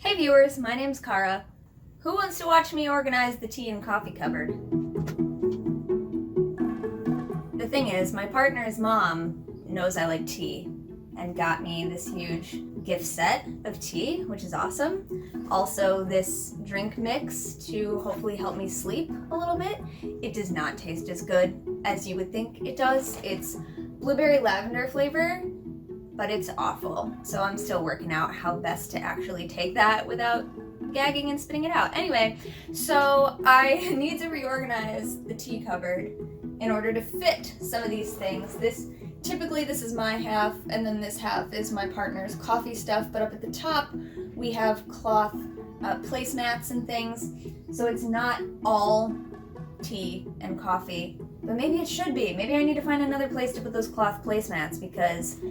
Hey viewers, my name's Cara. Who wants to watch me organize the tea and coffee cupboard? The thing is, my partner's mom knows I like tea and got me this huge gift set of tea, which is awesome. Also, this drink mix to hopefully help me sleep a little bit. It does not taste as good as you would think it does. It's blueberry lavender flavor, but it's awful. So I'm still working out how best to actually take that without gagging and spitting it out. Anyway, so I need to reorganize the tea cupboard in order to fit some of these things. Typically this is my half, and then this half is my partner's coffee stuff, but up at the top we have cloth placemats and things, so it's not all tea and coffee, but maybe it should be. Maybe I need to find another place to put those cloth placemats because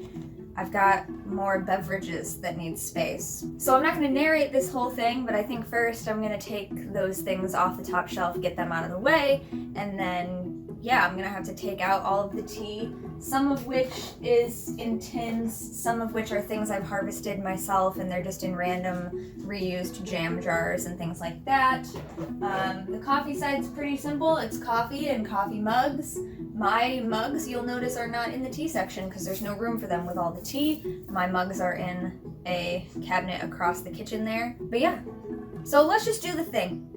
I've got more beverages that need space. So I'm not going to narrate this whole thing, but I think first I'm going to take those things off the top shelf, get them out of the way, and then I'm going to have to take out all of the tea, some of which is in tins, some of which are things I've harvested myself and they're just in random reused jam jars and things like that. The coffee side's pretty simple. It's coffee and coffee mugs. My mugs, you'll notice, are not in the tea section because there's no room for them with all the tea. My mugs are in a cabinet across the kitchen there. But yeah, so let's just do the thing.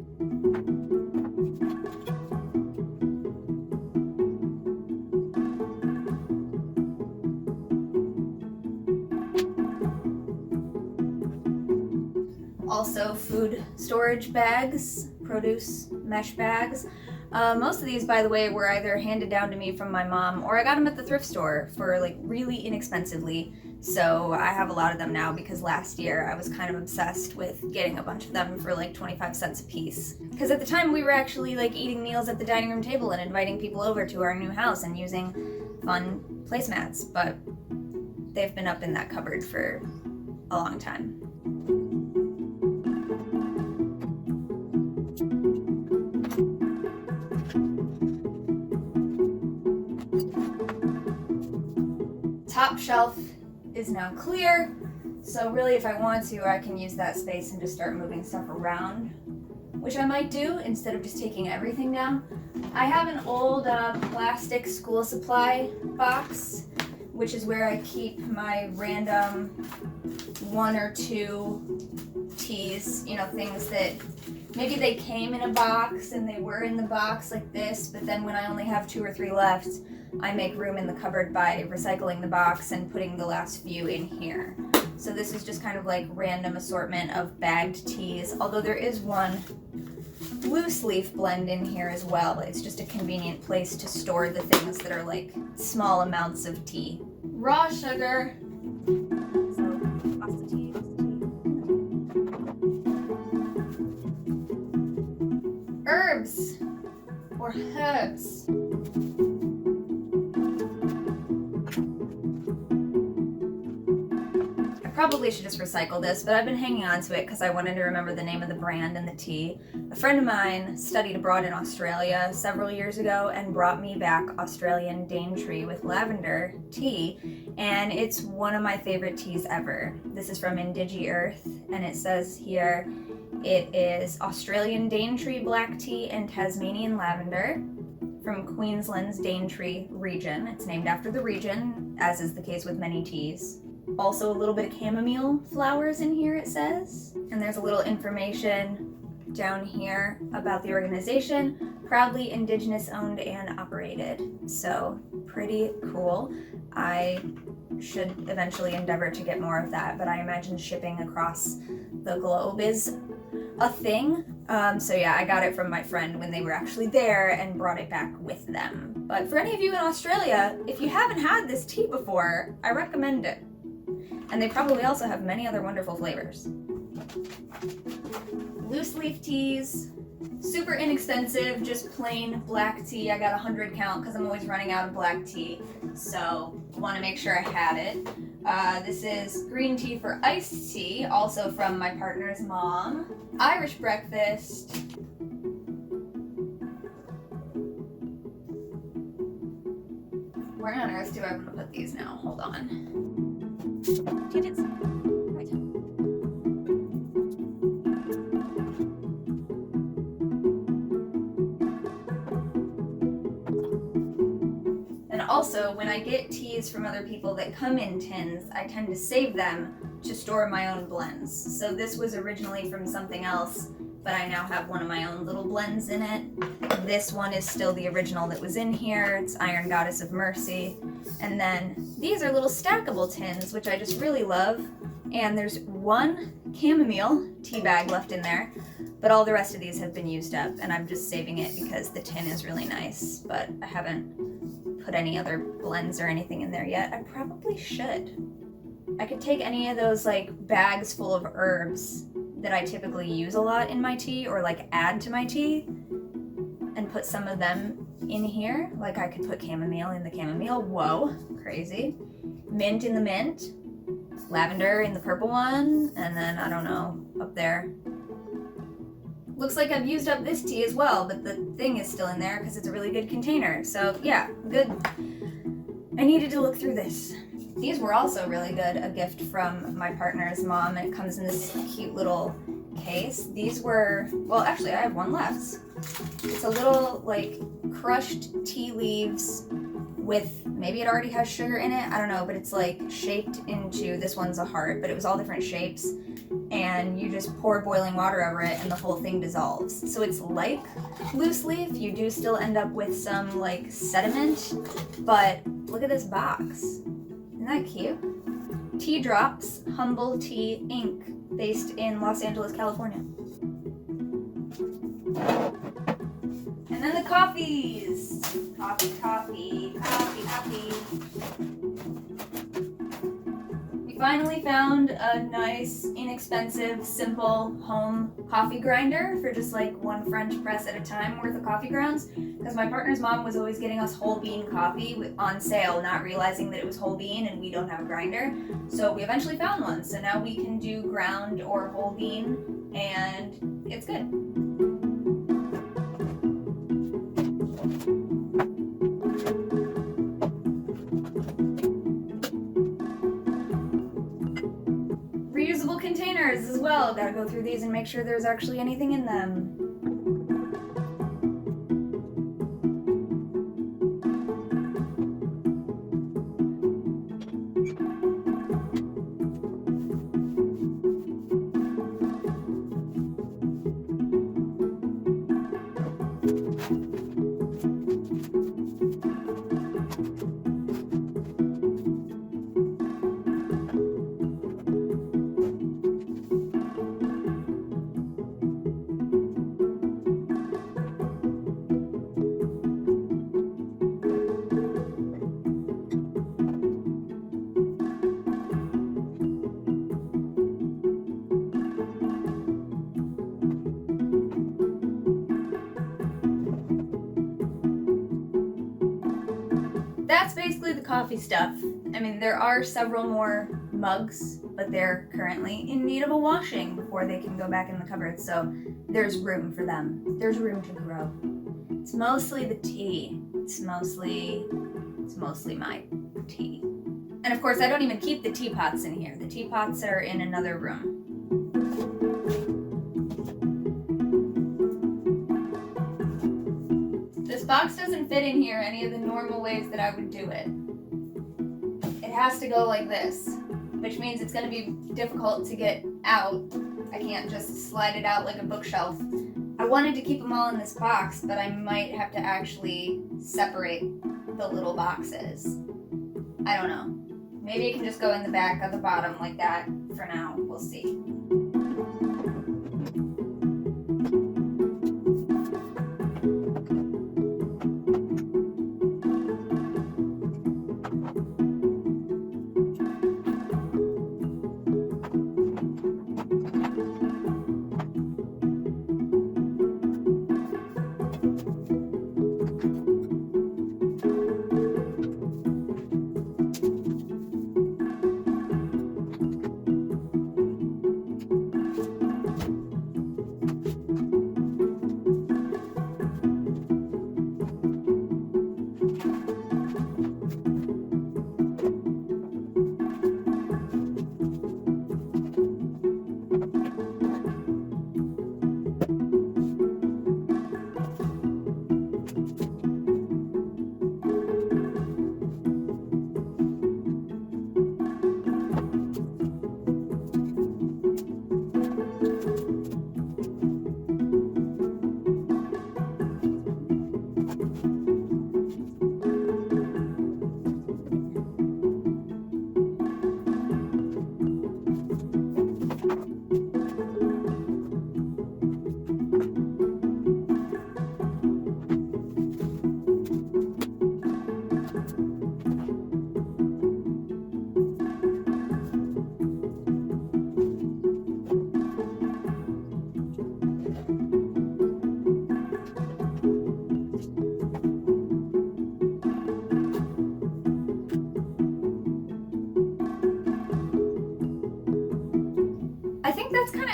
Also food storage bags, produce mesh bags. Most of these, by the way, were either handed down to me from my mom or I got them at the thrift store for really inexpensively. So I have a lot of them now because last year I was kind of obsessed with getting a bunch of them for 25 cents a piece. Because at the time we were actually eating meals at the dining room table and inviting people over to our new house and using fun placemats, but they've been up in that cupboard for a long time. Top shelf is now clear, so really if I want to, I can use that space and just start moving stuff around, which I might do instead of just taking everything down. I have an old plastic school supply box, which is where I keep my random 1 or 2 teas, things that maybe they came in a box and they were in the box like this, but then when I only have 2 or 3 left, I make room in the cupboard by recycling the box and putting the last few in here. So this is just kind of random assortment of bagged teas, although there is one loose leaf blend in here as well. It's just a convenient place to store the things that are small amounts of tea. Raw sugar. So, lots of tea. Herbs or herbs. Probably should just recycle this, but I've been hanging on to it because I wanted to remember the name of the brand and the tea. A friend of mine studied abroad in Australia several years ago and brought me back Australian Daintree with lavender tea, and it's one of my favorite teas ever. This is from Indigi Earth, and it says here it is Australian Daintree black tea and Tasmanian lavender from Queensland's Daintree region. It's named after the region, as is the case with many teas. Also a little bit of chamomile flowers in here, it says. And there's a little information down here about the organization. Proudly Indigenous owned and operated. So pretty cool. I should eventually endeavor to get more of that, but I imagine shipping across the globe is a thing. So yeah, I got it from my friend when they were actually there and brought it back with them. But for any of you in Australia, if you haven't had this tea before, I recommend it. And they probably also have many other wonderful flavors. Loose leaf teas, super inexpensive, just plain black tea. I got 100 count because I'm always running out of black tea, so want to make sure I had it. This is green tea for iced tea, also from my partner's mom. Irish breakfast. Where on earth do I want to put these now? Hold on. Also, when I get teas from other people that come in tins, I tend to save them to store my own blends. So this was originally from something else, but I now have one of my own little blends in it. This one is still the original that was in here. It's Iron Goddess of Mercy. And then these are little stackable tins, which I just really love. And there's one chamomile tea bag left in there, but all the rest of these have been used up, and I'm just saving it because the tin is really nice, but I haven't put any other blends or anything in there yet. I probably should. I could take any of those like bags full of herbs that I typically use a lot in my tea or like add to my tea and put some of them in here. Like I could put chamomile in the chamomile. Whoa, crazy. Mint in the mint. Lavender in the purple one. And then, I don't know, up there. Looks like I've used up this tea as well, but the thing is still in there because it's a really good container. So yeah, good. I needed to look through this. These were also really good, a gift from my partner's mom, and it comes in this cute little case. These were, well, actually I have one left. It's a little like crushed tea leaves with, maybe it already has sugar in it, I don't know, but it's like shaped into, this one's a heart, but it was all different shapes, and you just pour boiling water over it and the whole thing dissolves. So it's like loose leaf, you do still end up with some like sediment, but look at this box. Isn't that cute? Tea Drops Humble Tea Inc., based in Los Angeles, California. And then the coffees. Coffee. We finally found a nice, inexpensive, simple home coffee grinder for just like one French press at a time worth of coffee grounds. Because my partner's mom was always getting us whole bean coffee on sale, not realizing that it was whole bean and we don't have a grinder. So we eventually found one. So now we can do ground or whole bean, and it's good. Reusable containers as well. Gotta go through these and make sure there's actually anything in them. That's basically the coffee stuff. I mean, there are several more mugs, but they're currently in need of a washing before they can go back in the cupboard, so there's room for them. There's room to grow. It's mostly the tea. It's mostly my tea. And of course, I don't even keep the teapots in here. The teapots are in another room. This box doesn't fit in here any of the normal ways that I would do it. It has to go like this, which means it's going to be difficult to get out. I can't just slide it out like a bookshelf. I wanted to keep them all in this box, but I might have to actually separate the little boxes. I don't know. Maybe it can just go in the back at the bottom like that for now. We'll see.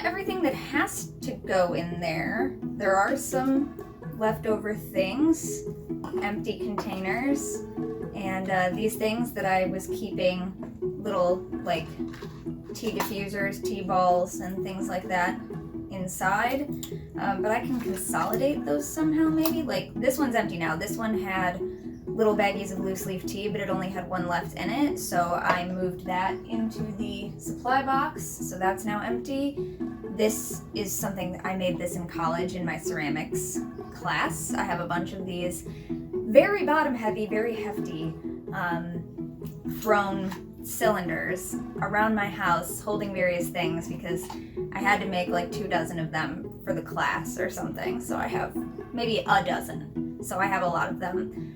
not everything that has to go in there. There are some leftover things, empty containers, and these things that I was keeping, little like tea diffusers, tea balls, and things like that inside. But I can consolidate those somehow maybe. Like this one's empty now. This one had little baggies of loose leaf tea, but it only had one left in it, so I moved that into the supply box, so that's now empty. This is something, I made this in college in my ceramics class. I have a bunch of these very bottom heavy, very hefty thrown cylinders around my house holding various things because I had to make like 24 of them for the class or something, so I have maybe a dozen, so I have a lot of them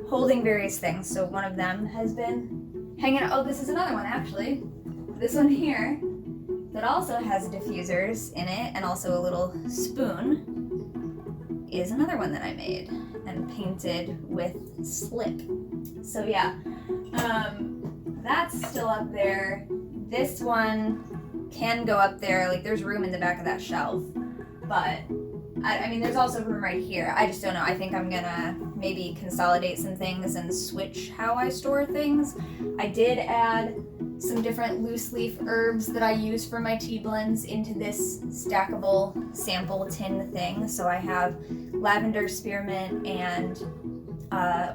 holding various things. So one of them has been hanging out. Oh, this is another one actually. This one here that also has diffusers in it and also a little spoon is another one that I made and painted with slip. So yeah, that's still up there. This one can go up there, like there's room in the back of that shelf, but I mean, there's also room right here. I just don't know. I think I'm gonna maybe consolidate some things and switch how I store things. I did add some different loose leaf herbs that I use for my tea blends into this stackable sample tin thing. So I have lavender, spearmint, and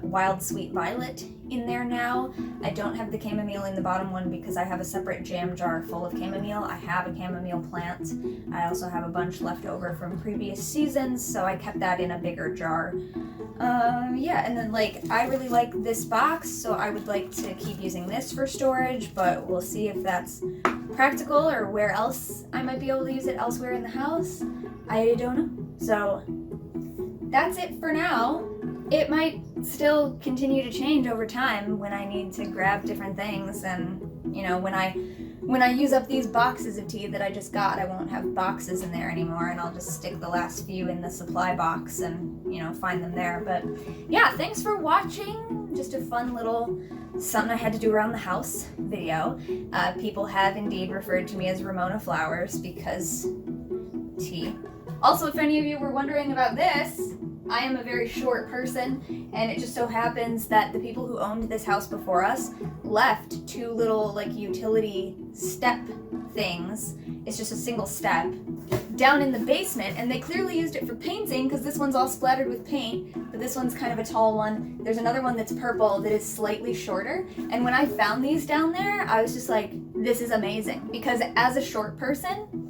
wild sweet violet in there now. I don't have the chamomile in the bottom one because I have a separate jam jar full of chamomile. I have a chamomile plant. I also have a bunch left over from previous seasons, so I kept that in a bigger jar. Yeah, and then like I really like this box, so I would like to keep using this for storage, but we'll see if that's practical or where else I might be able to use it elsewhere in the house. I don't know. So that's it for now. It might still continue to change over time when I need to grab different things, and you know, when I use up these boxes of tea that I just got, I won't have boxes in there anymore, and I'll just stick the last few in the supply box and, you know, find them there. But yeah, thanks for watching. Just a fun little something I had to do around the house video. People have indeed referred to me as Ramona Flowers because tea. Also, if any of you were wondering about this, I am a very short person, and it just so happens that the people who owned this house before us left two little like utility step things. It's just a single step down in the basement, and they clearly used it for painting because this one's all splattered with paint, but this one's kind of a tall one. There's another one that's purple that is slightly shorter, and when I found these down there, I was just like, this is amazing, because as a short person,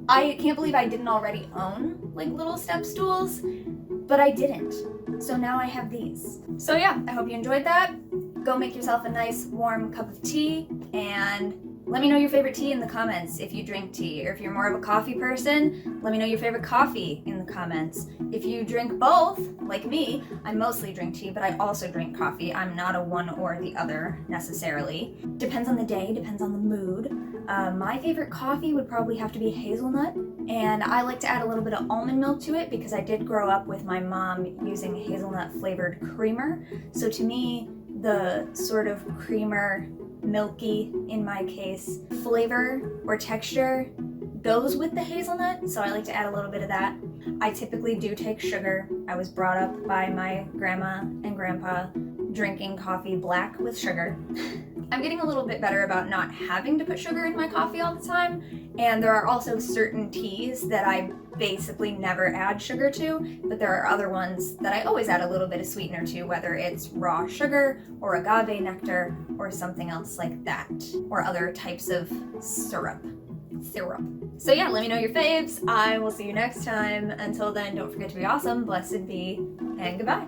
I can't believe I didn't already own like little step stools, but I didn't. So now I have these. So yeah, I hope you enjoyed that. Go make yourself a nice warm cup of tea and let me know your favorite tea in the comments if you drink tea, or if you're more of a coffee person, let me know your favorite coffee in the comments. If you drink both, like me, I mostly drink tea, but I also drink coffee. I'm not a one or the other necessarily. Depends on the day, depends on the mood. My favorite coffee would probably have to be hazelnut, and I like to add a little bit of almond milk to it because I did grow up with my mom using hazelnut flavored creamer. So to me, the sort of creamer, milky, in my case, flavor or texture goes with the hazelnut, so I like to add a little bit of that. I typically do take sugar. I was brought up by my grandma and grandpa drinking coffee black with sugar. I'm getting a little bit better about not having to put sugar in my coffee all the time, and there are also certain teas that I basically never add sugar to, but there are other ones that I always add a little bit of sweetener to, whether it's raw sugar or agave nectar or something else like that, or other types of syrup. So yeah, let me know your faves. I will see you next time. Until then, don't forget to be awesome, blessed be, and goodbye.